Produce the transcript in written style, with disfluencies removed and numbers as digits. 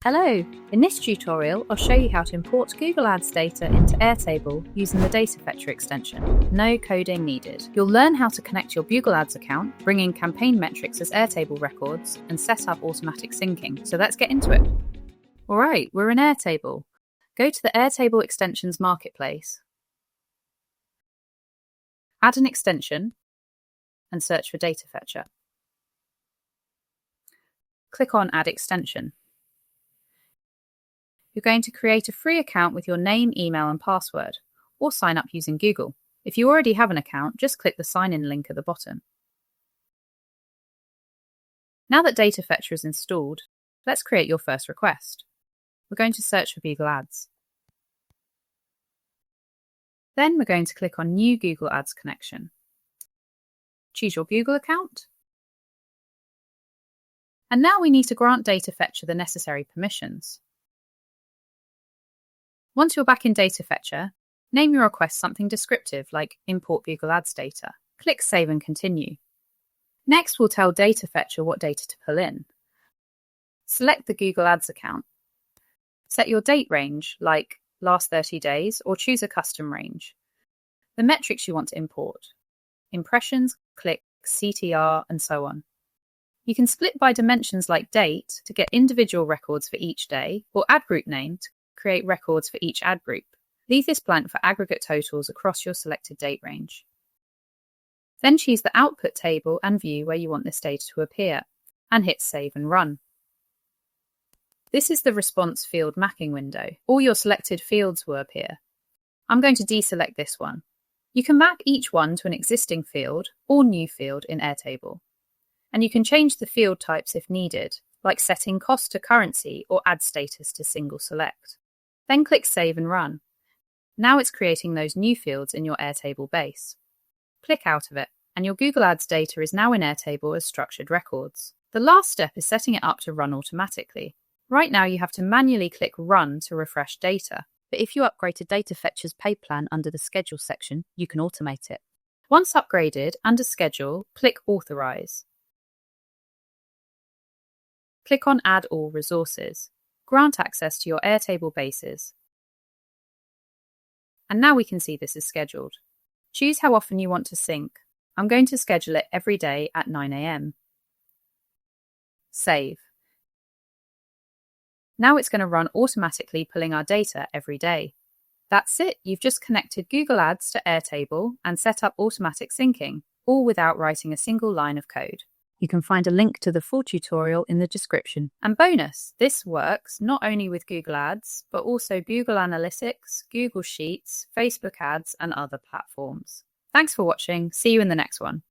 Hello! In this tutorial, I'll show you how to import Google Ads data into Airtable using the Data Fetcher extension. No coding needed. You'll learn how to connect your Google Ads account, bring in campaign metrics as Airtable records, and set up automatic syncing. So let's get into it. Alright, we're in Airtable. Go to the Airtable Extensions Marketplace, add an extension, and search for Data Fetcher. Click on Add Extension. You're going to create a free account with your name, email, and password, or sign up using Google. If you already have an account, just click the sign in link at the bottom. Now that Data Fetcher is installed, let's create your first request. We're going to search for Google Ads. Then we're going to click on New Google Ads Connection. Choose your Google account. And now we need to grant Data Fetcher the necessary permissions. Once you're back in Data Fetcher, name your request something descriptive like Import Google Ads Data. Click Save and Continue. Next, we'll tell Data Fetcher what data to pull in. Select the Google Ads account. Set your date range, like last 30 days, or choose a custom range. The metrics you want to import: impressions, clicks, CTR, and so on. You can split by dimensions like date to get individual records for each day, or ad group name to create records for each ad group. Leave this blank for aggregate totals across your selected date range. Then choose the output table and view where you want this data to appear, and hit Save and Run. This is the response field mapping window. All your selected fields will appear. I'm going to deselect this one. You can map each one to an existing field or new field in Airtable. And you can change the field types if needed, like setting cost to currency or ad status to single select. Then click Save and Run. Now it's creating those new fields in your Airtable base. Click out of it, and your Google Ads data is now in Airtable as structured records. The last step is setting it up to run automatically. Right now you have to manually click Run to refresh data, but if you upgrade to Data Fetcher's paid plan under the Schedule section, you can automate it. Once upgraded, under Schedule, click Authorize. Click on Add All Resources. Grant access to your Airtable bases. And now we can see this is scheduled. Choose how often you want to sync. I'm going to schedule it every day at 9 a.m. Save. Now it's going to run automatically pulling our data every day. That's it, you've just connected Google Ads to Airtable and set up automatic syncing, all without writing a single line of code. You can find a link to the full tutorial in the description. And bonus, this works not only with Google Ads, but also Google Analytics, Google Sheets, Facebook Ads, and other platforms. Thanks for watching. See you in the next one.